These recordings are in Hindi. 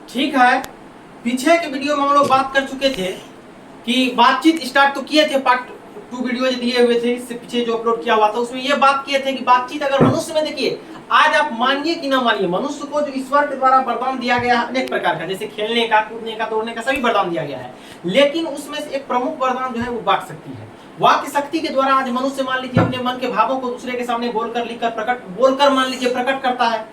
ठीक है, पीछे के वीडियो में हम लोग बात कर चुके थे कि बातचीत स्टार्ट तो किए थे, पार्ट 2 वीडियो जो दिए हुए थे इससे पीछे जो अपलोड किया हुआ था उसमें ये बात किए थे कि बातचीत अगर मनुष्य में, देखिए आज आप मानिए कि ना मानिए, मनुष्य को जो ईश्वर के द्वारा वरदान दिया गया है अनेक प्रकार का, जैसे खेलने का, कूदने का, दौड़ने का, सभी वरदान दिया गया है, लेकिन उसमें से एक प्रमुख वरदान जो है वो वाक शक्ति है। वाक शक्ति के द्वारा आज मनुष्य मान लीजिए अपने मन के भावों को दूसरे के सामने बोलकर, लिखकर, बोलकर मान लीजिए प्रकट करता है।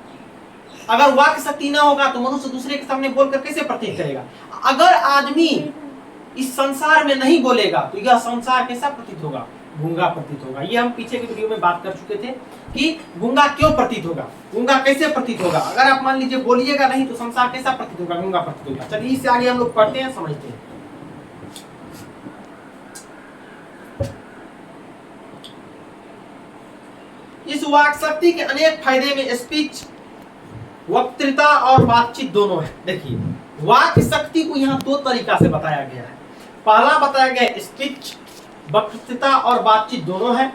अगर वाक शक्ति ना होगा तो मनुष्य दूसरे के सामने बोलकर कैसे प्रतीत करेगा? अगर आदमी इस संसार में नहीं बोलेगा तो यह संसार कैसा प्रतीत होगा? गूंगा प्रतीत होगा। ये हम पीछे के वीडियो में बात कर चुके थे कि गूंगा क्यों प्रतीत होगा, गूंगा कैसे प्रतीत होगा। अगर आप मान लीजिए बोलिएगा नहीं तो संसार कैसा प्रतीत होगा? गूंगा प्रतीत होगा। चलिए इससे आगे हम लोग पढ़ते हैं, समझते हैं। इस वाक शक्ति के अनेक फायदे में स्पीच, वक्तृता और बातचीत दोनों है। देखिए वाक शक्ति को यहाँ दो तरीका से बताया गया है। पहला बताया गया स्पीच, वक्तृता और बातचीत दोनों है।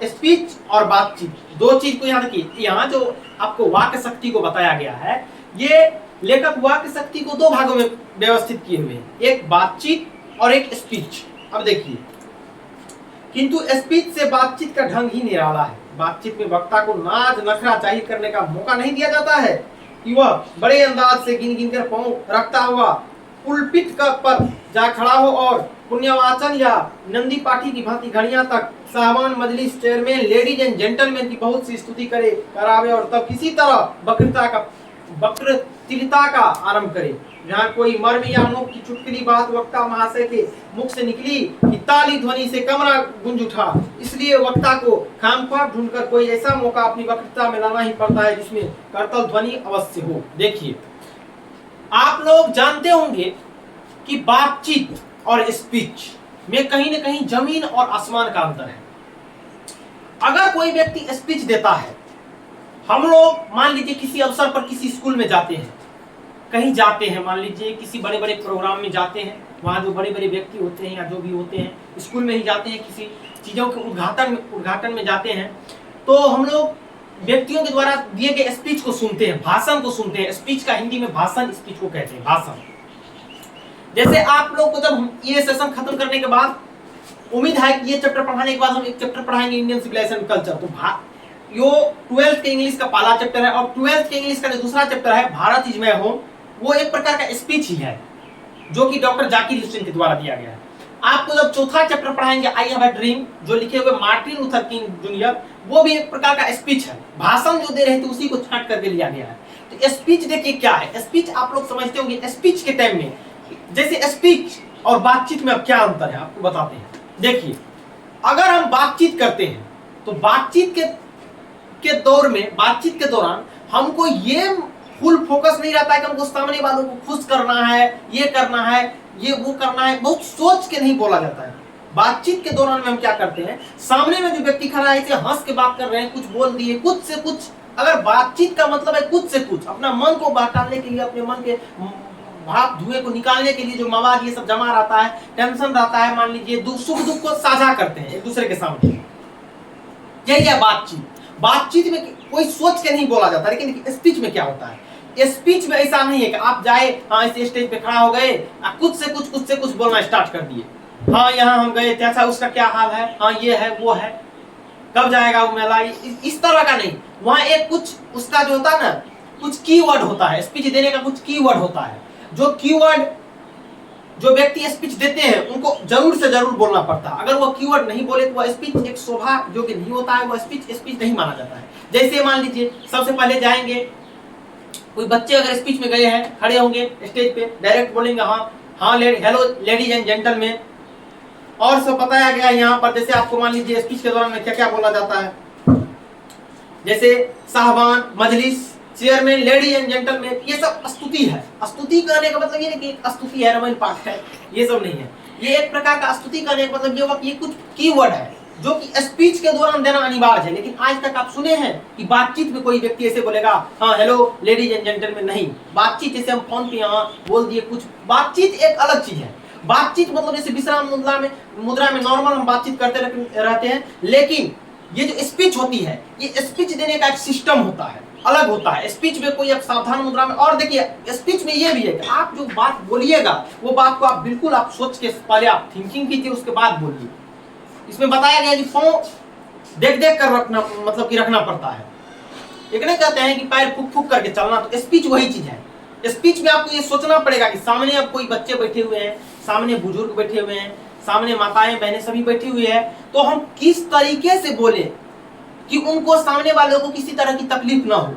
स्पीच और बातचीत दो चीज को यहाँ देखिए, यहाँ जो आपको वाक शक्ति को बताया गया है, ये लेखक वाक शक्ति को दो भागों में व्यवस्थित किए हुए हैं, एक बातचीत और एक स्पीच। अब देखिए, किंतु स्पीच से बातचीत का ढंग ही निराला है। बातचीत में वक्ता को नाज नखरा जाहिर करने का मौका नहीं दिया जाता है कि वह बड़े अंदाज से गिन गिन कर पांव रखता हुआ पुलपिट पर जा खड़ा हो और पुण्यवाचन या नंदी पाठी की भांति घड़ियां तक साहबान, मजलिस, चेयरमैन, लेडीज एंड जेंटलमैन की बहुत सी स्तुति करावे और तब किसी तरह वक्तृता का आरंभ करे। जहाँ कोई मर्म या मुख की चुटकुली बात वक्ता महाशय के मुख से निकली कि ताली ध्वनि से कमरा गूंज उठा, इसलिए वक्ता को खामख्वाह ढूंढकर कोई ऐसा मौका अपनी वक्तृता में लाना ही पड़ता है जिसमें करतल ध्वनि अवश्य हो। देखिए आप लोग जानते होंगे कि बातचीत और स्पीच में कहीं न कहीं जमीन और आसमान का अंतर है। अगर कोई व्यक्ति स्पीच देता है, हम लोग मान लीजिए किसी अवसर पर किसी स्कूल में जाते हैं, कहीं जाते हैं, मान लीजिए किसी बड़े बड़े प्रोग्राम में जाते हैं, वहाँ जो बड़े बड़े व्यक्ति होते हैं या जो भी होते हैं, स्कूल में ही जाते हैं, किसी चीज़ों के उद्घाटन में जाते हैं, तो हम लोग व्यक्तियों के द्वारा दिए गए स्पीच को सुनते हैं, भाषण को सुनते हैं। स्पीच का हिंदी में भाषण, स्पीच को कहते हैं भाषण। जैसे आप लोग को जब ये सेशन खत्म करने के बाद उम्मीद है कि ये चैप्टर पढ़ाने के बाद हम एक चैप्टर पढ़ाएंगे इंडियन सिविलाइजेशन कल्चर, तो यो 12th के इंग्लिश का पहला चैप्टर है और 12th के इंग्लिश का जो दूसरा चैप्टर है भारत इज माय होम, वो एक प्रकार का स्पीच ही है जो कि डॉक्टर जाकिर हुसैन के द्वारा दिया गया है। आपको जब चौथा चैप्टर पढ़ाएंगे आई हैव अ ड्रीम, जो लिखे हुए मार्टिन लूथर किंग जूनियर, वो भी एक प्रकार का स्पीच है, भाषण जो दे रहे थे उसी को छांट करके लिया गया है। तो स्पीच देखिए क्या है, स्पीच आप लोग समझते होंगे। स्पीच के टाइम में जैसे स्पीच और बातचीत में अब क्या अंतर है आपको बताते हैं। देखिए अगर हम बातचीत करते हैं तो बातचीत के दौर में, बातचीत के दौरान हमको ये फुल फोकस नहीं रहता है कि हमको सामने वालों को खुश करना है, ये करना है, ये वो करना है, बहुत सोच के नहीं बोला जाता है। बातचीत के दौरान में हम क्या करते हैं, सामने में जो व्यक्ति खड़ा है इसे हंस के बात कर रहे हैं, कुछ बोल दिए, कुछ से कुछ। अगर बातचीत का मतलब है कुछ से कुछ, अपना मन को बहलाने के लिए, अपने मन के भाप धुएं को निकालने के लिए जो मवाद ये सब जमा रहता है, टेंशन रहता है, मान लीजिए सुख दुख को साझा करते हैं एक दूसरे के सामने, यही है बातचीत। बातचीत में कोई सोच के नहीं बोला जाता, लेकिन स्पीच में क्या होता है, स्पीच में ऐसा नहीं है कि आप जाए, हाँ इस स्टेज पे खड़ा हो गए, कुछ से कुछ बोलना स्टार्ट कर दिए, हाँ यहाँ हम गए थे, अच्छा उसका क्या हाल है, हाँ ये है वो है, कब जाएगा वो मेला, इस तरह का नहीं। वहाँ एक कुछ उसका जो होता है ना, कुछ कीवर्ड होता है, स्पीच देने का कुछ कीवर्ड होता है, जो कीवर्ड जो व्यक्ति स्पीच देते हैं उनको जरूर से जरूर बोलना पड़ता है। अगर वो कीवर्ड नहीं बोले तो वह स्पीच एक शोभा जो कि नहीं होता है, वो स्पीच नहीं माना जाता है। जैसे मान लीजिए सबसे पहले जाएंगे, कोई बच्चे अगर स्पीच में गए हैं, खड़े होंगे स्टेज पे, डायरेक्ट बोलेंगे हाँ हेलो लेडीज एंड जेंटलमैन, और सब बताया गया यहाँ पर। जैसे आपको मान लीजिए स्पीच के दौरान में क्या क्या बोला जाता है, जैसे साहबान, मजलिस, चेयरमैन, लेडी एंड जेंटलमैन, ये सब स्तुति है। स्तुति करने का मतलब ये नहीं कि स्तुति है, रमन पाठ है, ये सब नहीं है। ये एक प्रकार का स्तुति करने का मतलब ये हुआ कि ये कुछ कीवर्ड है जो कि स्पीच के दौरान देना अनिवार्य है। लेकिन आज तक आप सुने हैं कि बातचीत में कोई व्यक्ति ऐसे बोलेगा हाँ हेलो लेडीज एंड जेंटलमैन, नहीं। बातचीत जैसे हम फोन पे यहाँ बोल दिए कुछ, बातचीत एक अलग चीज है। बातचीत मतलब जैसे विश्राम मुद्रा में नॉर्मल हम बातचीत करते रहते हैं, लेकिन ये जो स्पीच होती है, ये स्पीच देने का एक सिस्टम होता है। अलग होता है। स्पीच में कोई आप सावधान मुद्रा में, और देखिए स्पीच में ये भी है कि आप जो बात बोलिएगा वो बात को आप बिल्कुल आप सोच के पहले आप थिंकिंग कीजिए, उसके बाद बोलिए। इसमें बताया गया कि पाँव देख देख कर रखना, मतलब कि रखना पड़ता है। एक नहीं कहते हैं कि पैर फूक फूक करके चलना, तो स्पीच वही चीज है। स्पीच में आपको ये सोचना पड़ेगा कि सामने अब कोई बच्चे बैठे हुए हैं, सामने बुजुर्ग बैठे हुए हैं, सामने माताएं बहनें सभी बैठी हुई है, तो हम किस तरीके से बोले कि उनको, सामने वालों को किसी तरह की तकलीफ ना हो।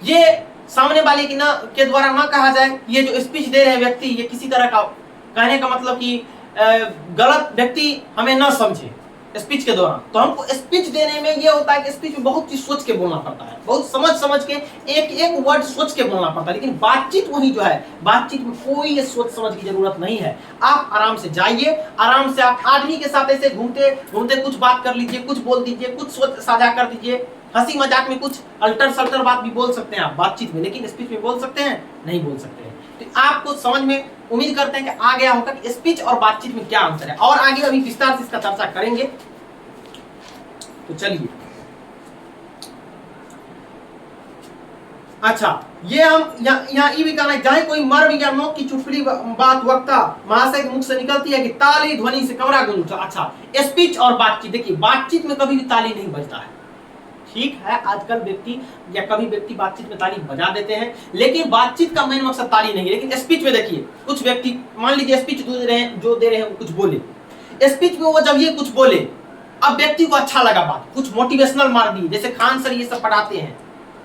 ये सामने वाले की ना के द्वारा ना कहा जाए ये जो स्पीच दे रहे हैं व्यक्ति, ये किसी तरह का कहने का मतलब कि गलत व्यक्ति हमें ना समझे स्पीच के दौरान। तो हमको स्पीच देने में ये होता है कि स्पीच में बहुत चीज सोच के बोलना पड़ता है, बहुत समझ समझ के एक एक वर्ड सोच के बोलना पड़ता है। लेकिन बातचीत वही जो है, बातचीत में कोई ये सोच समझ की जरूरत नहीं है। आप आराम से जाइए, आराम से आप आदमी के साथ ऐसे घूमते घूमते कुछ बात कर लीजिए, कुछ बोल दीजिए, कुछ सोच साझा कर दीजिए। हंसी मजाक में कुछ अल्टर सल्टर बात भी बोल सकते हैं आप बातचीत में, लेकिन स्पीच में बोल सकते हैं? नहीं बोल सकते हैं। तो आपको समझ में, उम्मीद करते हैं कि आ गया होगा कि स्पीच और बातचीत में क्या अंतर है, और आगे अभी विस्तार से इसका चर्चा करेंगे। तो चलिए, अच्छा, ये हम यहाँ ये भी कहना है, चाहे कोई मर्म या नोक की चुटकुली बात वक्ता महाशय के मुख से निकलती है कि ताली ध्वनि से कमरा गूंज उठा। अच्छा, स्पीच और बातचीत, देखिए बातचीत में कभी भी ताली नहीं बजता है। ठीक है, आजकल व्यक्ति या कभी व्यक्ति बातचीत में ताली बजा देते हैं, लेकिन बातचीत का मेन मकसद ताली नहीं है। लेकिन स्पीच में देखिए, कुछ व्यक्ति मान लीजिए स्पीच जो दे रहे हैं वो कुछ बोले, स्पीच में वो जब ये कुछ बोले, अब व्यक्ति को अच्छा लगा बात, कुछ मोटिवेशनल मार दी, जैसे खान सर ये सब पढ़ाते हैं,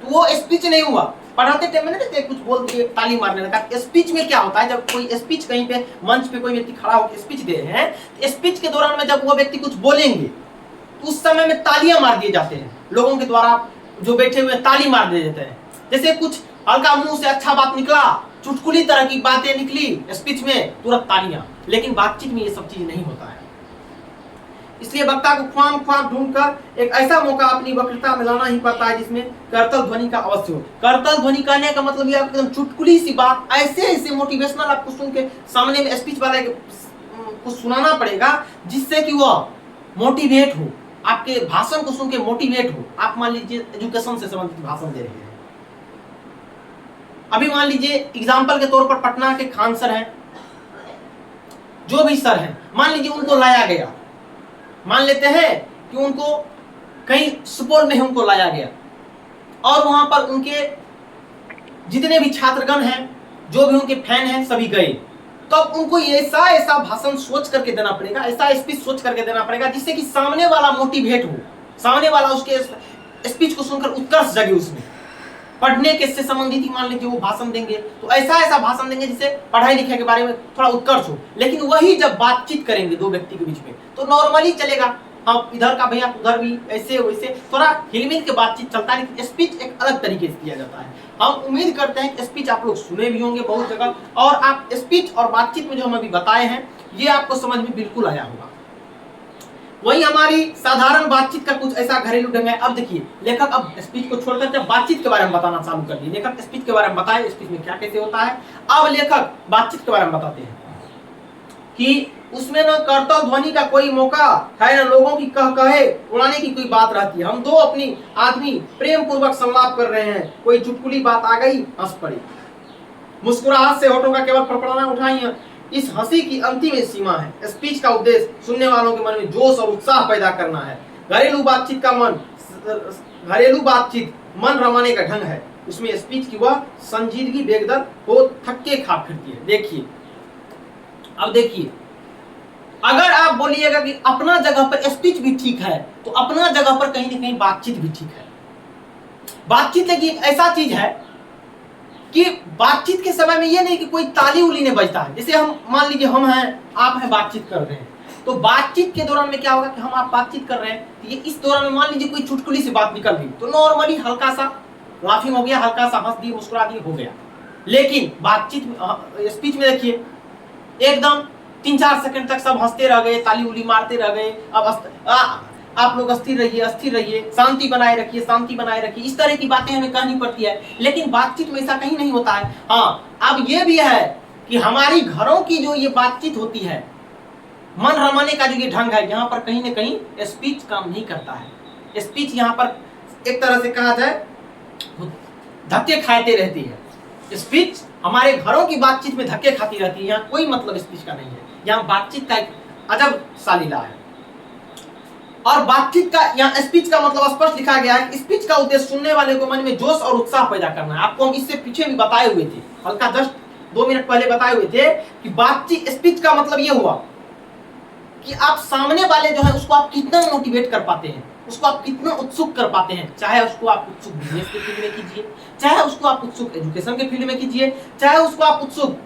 तो वो स्पीच नहीं हुआ, पढ़ाते टाइम में ना कुछ बोल दिए, ताली मारने लगा। स्पीच में क्या होता है, जब कोई स्पीच कहीं पे मंच पे कोई व्यक्ति खड़ा होकर स्पीच दे रहे हैं, तो स्पीच के दौरान में जब वो व्यक्ति कुछ बोलेंगे तो उस समय में तालियां मार दिए जाते हैं, लोगों के द्वारा जो बैठे हुए ताली मार दिए जाते हैं। जैसे कुछ हल्का मुंह से अच्छा बात निकला, चुटकुली तरह की बातें निकली स्पीच में, तुरंत तालियां। लेकिन बातचीत में ये सब चीज नहीं होता है। इसलिए वक्ता को ख्वाम ख्वाम ढूंढकर एक ऐसा मौका अपनी वक्तृता में लाना ही पड़ता है जिसमें करतल ध्वनि का अवश्य हो। करतल ध्वनि कहने का मतलब ये एकदम चुटकुली सी बात, ऐसे ऐसे मोटिवेशनल आपको सुन के सामने में स्पीच वाले को सुनाना पड़ेगा, जिससे कि वह मोटिवेट हो, आपके भाषण को सुन के मोटिवेट हो। आप मान लीजिए एजुकेशन से संबंधित भाषण दे रहे हैं, अभी मान लीजिए एग्जाम्पल के तौर पर पटना के खान सर हैं, जो भी सर हैं, मान लीजिए उनको लाया गया, मान लेते हैं कि उनको कहीं सुपौल में उनको लाया गया, और वहां पर उनके जितने भी छात्रगण हैं, जो भी उनके फैन हैं, सभी गए। तो अब उनको ऐसा ऐसा भाषण सोच करके देना पड़ेगा, ऐसा स्पीच सोच करके देना पड़ेगा जिससे कि सामने वाला मोटिवेट हो, सामने वाला उसके स्पीच को सुनकर उत्कर्ष जगे उसमें। पढ़ने के से संबंधित मान लीजिए वो भाषण देंगे, तो ऐसा ऐसा भाषण देंगे जिससे पढ़ाई लिखाई के बारे में थोड़ा उत्कर्ष हो। लेकिन वही जब बातचीत करेंगे दो व्यक्ति के बीच में, तो नॉर्मली चलेगा, हाँ इधर का भैया उधर भी, ऐसे वैसे थोड़ा हिलमिल के बातचीत चलता है। लेकिन स्पीच एक अलग तरीके से किया जाता है। हम उम्मीद करते हैं कि स्पीच आप लोग सुने भी होंगे बहुत जगह, और आप स्पीच और बातचीत में जो हम अभी बताए हैं ये आपको समझ में बिल्कुल आया होगा। वही हमारी साधारण बातचीत का कुछ ऐसा घरेलू ढंग है। अब देखिए, लेखक अब स्पीच को छोड़कर जब बातचीत के बारे में बताना चालू कर दिए। लेखक स्पीच के बारे में बताए, स्पीच में क्या कैसे होता है। अब लेखक बातचीत के बारे में बताते हैं कि उसमें न करतल ध्वनि का कोई मौका है, न लोगों की कहे उड़ाने की कोई बात रहती है। हम दो अपनी आदमी प्रेम पूर्वक संलाप कर रहे हैं, कोई चुटकुली बात आ गई, हंस पड़ी, मुस्कुराहट से होठों का केवल फड़फड़ाना उठाई। इस हंसी की अंतिम सीमा है। स्पीच का उद्देश्य सुनने वालों के मन में जोश और उत्साह पैदा करना है। घरेलू बातचीत मन रमाने का ढंग है। उसमें स्पीच की वह संजीदगी बेगदर हो थक्के खा फिरती है। देखिए, अब देखिए, अगर आप बोलिएगा कि अपना जगह पर स्पीच भी ठीक है, तो अपना जगह पर कहीं ना कहीं बातचीत भी ठीक है। बातचीत लेकिन ऐसा चीज है कि बातचीत के समय में ये नहीं कि कोई ताली उली नहीं बजता है। जैसे हम मान लीजिए हम हैं, आप हैं, बातचीत कर रहे हैं, तो बातचीत के दौरान में क्या होगा कि हम आप बातचीत कर रहे हैं, तो ये इस दौरान में मान लीजिए कोई चुटकुली से बात निकल गई, तो नॉर्मली हल्का सा लाफिंग हो गया, हल्का सा हंस दिए, मुस्कुरा दिए, हो गया। लेकिन बातचीत में, स्पीच में देखिए, एकदम 3-4 सेकंड तक सब हंसते रह गए, ताली उली मारते रह गए। अब आप लोग अस्थिर रहिए, शांति बनाए रखिए, इस तरह की बातें हमें कहनी पड़ती है। लेकिन बातचीत में ऐसा कहीं नहीं होता है। हाँ, अब ये भी है कि हमारी घरों की जो ये बातचीत होती है, मन रमाने का जो ये ढंग है, यहाँ पर कहीं ना कहीं स्पीच काम नहीं करता है। स्पीच यहाँ पर एक तरह से कहा जाए धक्के खाते रहती है। स्पीच हमारे घरों की बातचीत में धक्के खाती रहती है, यहाँ कोई मतलब स्पीच का नहीं है। यहाँ बातचीत का एक अजब सालीला है। और बातचीत का, यहाँ स्पीच का मतलब स्पष्ट लिखा गया है कि स्पीच का उद्देश्य सुनने वाले को मन में जोश और उत्साह पैदा करना है। आपको हम इससे पीछे भी बताए हुए थे, हल्का जस्ट 2 मिनट पहले बताए हुए थे कि बातचीत, स्पीच का मतलब ये हुआ कि आप सामने वाले जो है उसको आप कितना मोटिवेट कर पाते हैं, उसको आप कितना उत्सुक कर पाते हैं। चाहे उसको आप उत्सुक बिजनेस के फील्ड में कीजिए, चाहे उसको आप उत्सुक एजुकेशन के फील्ड में कीजिए, चाहे उसको आप उत्सुक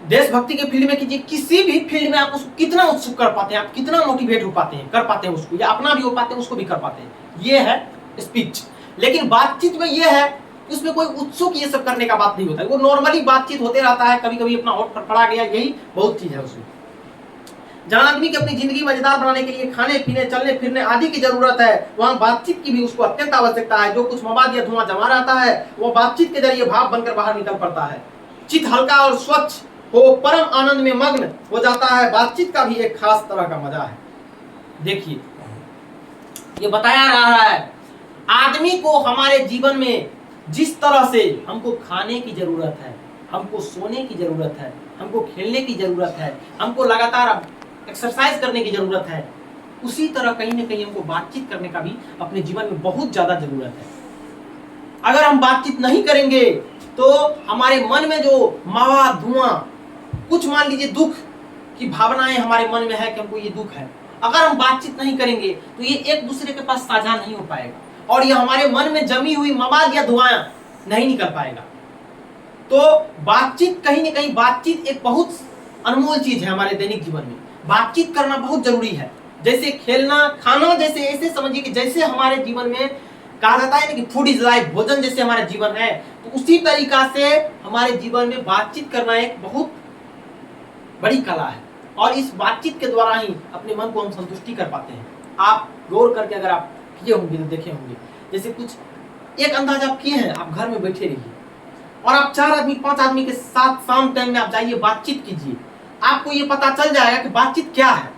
देशभक्ति के फील्ड में कीजिए, किसी भी फील्ड में आप उसको कितना उत्सुक कर पाते हैं, आप कितना मोटिवेट हो पाते हैं, कर पाते हैं उसको, या अपना भी हो पाते हैं उसको भी कर पाते हैं। ये है स्पीच। लेकिन बातचीत में ये है उसमें कोई उत्सुक ये सब करने का बात नहीं होता है, वो नॉर्मली बातचीत होते रहता है, कभी कभी अपना होठ फड़फड़ा गया, यही बहुत चीज है उसमें। जहां आदमी की अपनी जिंदगी मजेदार बनाने के लिए खाने पीने चलने फिरने आदि की जरूरत है, वहां बातचीत की भी उसको अत्यंत आवश्यकता है। जो कुछ मवाद या धुआं जमा रहता है वो बातचीत के जरिए भाप बनकर बाहर निकल पड़ता है। चित्त हल्का और स्वच्छ हो, परम आनंद में मग्न हो जाता है। बातचीत का भी एक खास तरह का मजा है। देखिए ये बताया रहा है, आदमी को हमारे जीवन में जिस तरह से हमको खाने की जरूरत है, हमको सोने की जरूरत है, हमको खेलने की जरूरत है, हमको लगातार एक्सरसाइज करने की जरूरत है, उसी तरह कहीं ना कहीं हमको बातचीत करने का भी अपने जीवन में बहुत ज्यादा जरूरत है। अगर हम बातचीत नहीं करेंगे तो हमारे मन में जो मावा धुआं, कुछ मान लीजिए दुख की भावनाएं हमारे मन में है कि हमको ये दुख है, अगर हम बातचीत नहीं करेंगे तो ये एक दूसरे के पास साझा नहीं हो पाएगा और ये हमारे मन में जमी हुई मवाद या धुआं नहीं निकल पाएगा। तो बातचीत कहीं ना कहीं, बातचीत एक बहुत अनमोल चीज है हमारे दैनिक जीवन में। बातचीत करना बहुत जरूरी है। जैसे खेलना खाना, जैसे ऐसे समझिए कि जैसे हमारे जीवन में कहा जाता है ना कि फूड इज लाइफ, भोजन जैसे हमारा जीवन है, तो उसी तरीका से हमारे जीवन में बातचीत करना एक बहुत बड़ी कला है और इस बातचीत के द्वारा ही अपने मन को हम संतुष्टि कर पाते हैं। आप गौर करके अगर आप किए होंगे तो देखे होंगे, जैसे कुछ एक अंदाज आप किए हैं, आप घर में बैठे रहिए और आप 4 आदमी 5 आदमी के साथ शाम टाइम में आप जाइए, बातचीत कीजिए, आपको ये पता चल जाएगा कि बातचीत क्या है।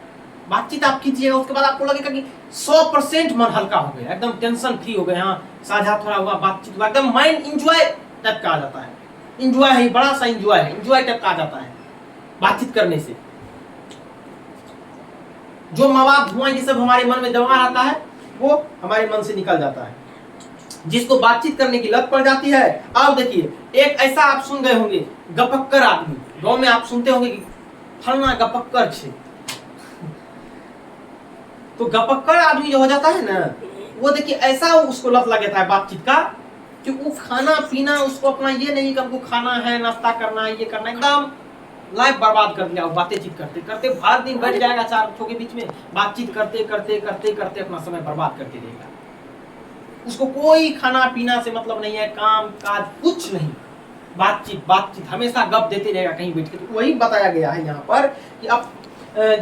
बातचीत आप कीजिएगा, उसके बाद आपको लगेगा कि 100% मन हल्का हो गया, एकदम टेंशन फ्री हो गए, हाँ साझा थोड़ा हुआ, बातचीत हुआ, एकदम माइंड इंजॉय टाइप का आ जाता है। इंजॉय है, बड़ा सा इंजॉय है, इंजॉय टाइप का आ जाता है बातचीत करने से। जो मवाद धुआं ये सब हमारे मन में जमा रहता है वो हमारे मन से निकल जाता है। जिसको बातचीत करने की लत पड़ जाती है, अब देखिए एक ऐसा आप सुन गए होंगे गपक्कर आदमी, गांव में आप सुनते होंगे कि फलना गपक्कर छे। तो गपक्कर आदमी जो हो जाता है ना, वो देखिए ऐसा उसको लत लग जाता है बातचीत का कि वो खाना पीना उसको अपना ये नहीं कि हमको खाना है, नाश्ता करना है, ये करना, एकदम लाइफ बर्बाद कर दिया। बातचीत करते करते हर दिन बैठ जाएगा 4 बच्चों के बीच में, बातचीत करते करते करते करते अपना समय बर्बाद करके देगा। उसको कोई खाना पीना से मतलब नहीं है, काम काज कुछ नहीं, बातचीत बातचीत हमेशा गप देते रहेगा कहीं बैठ के। तो वही बताया गया है यहाँ पर कि अब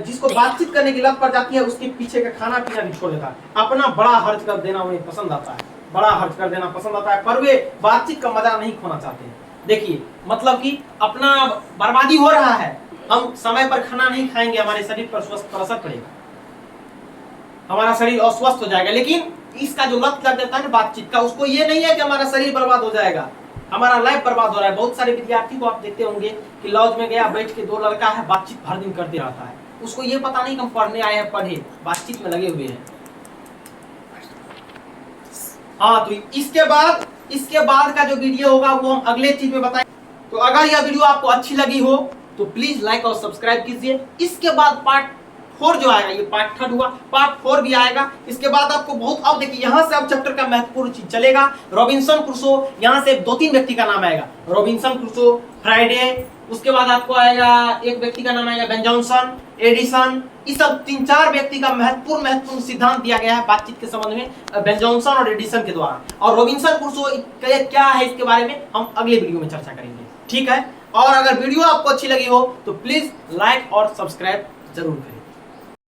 जिसको बातचीत करने की लत पड़ जाती है उसके पीछे का खाना पीना भी छोड़ देता है। अपना बड़ा खर्च कर देना उन्हें पसंद आता है, बड़ा खर्च कर देना पसंद आता है, पर वे बातचीत का मजा नहीं खोना चाहते हैं। देखिए मतलब कि अपना बर्बादी हो रहा है, हम समय पर खाना नहीं खाएंगे, हमारे शरीर पर स्वस्थ पर असर पड़ेगा, हमारा शरीर अस्वस्थ हो जाएगा। लेकिन इसका जो लत लग जाता है ना बातचीत का, उसको ये नहीं है कि हमारा शरीर बर्बाद हो जाएगा, हमारा लाइफ बर्बाद हो रहा है। बहुत सारे विद्यार्थी को आप देखते होंगे कि लॉज में गया, बैठ के 2 लड़का है, बातचीत भर दिन करते रहता है, उसको ये पता नहीं कि हम पढ़ने आए हैं, पढ़े, बातचीत में लगे हुए हैं। हाँ, तो इसके बाद का जो वीडियो होगा वो हम अगले चीज में बताएंगे। तो अगर यह वीडियो आपको अच्छी लगी हो तो प्लीज लाइक और सब्सक्राइब कीजिए। इसके बाद पार्ट 4 जो आएगा, ये पार्ट 3 हुआ, पार्ट 4 भी आएगा। इसके बाद आपको बहुत, अब देखिए यहाँ से अब चैप्टर का महत्वपूर्ण चीज चलेगा। रॉबिन्सन क्रूसो, यहाँ से 2-3 व्यक्ति का नाम आएगा, रॉबिन्सन क्रूसो, फ्राइडे, उसके बाद आपको आएगा एक व्यक्ति का नाम आएगा बेन जॉनसन, एडिसन। इस सब 3-4 व्यक्ति का महत्वपूर्ण सिद्धांत दिया गया है बातचीत के संबंध में बेन जॉनसन और एडिसन के द्वारा। और रॉबिन्सन क्रूसो क्या है इसके बारे में हम अगले वीडियो में चर्चा करेंगे, ठीक है। और अगर वीडियो आपको अच्छी लगी हो तो प्लीज लाइक और सब्सक्राइब जरूर करें।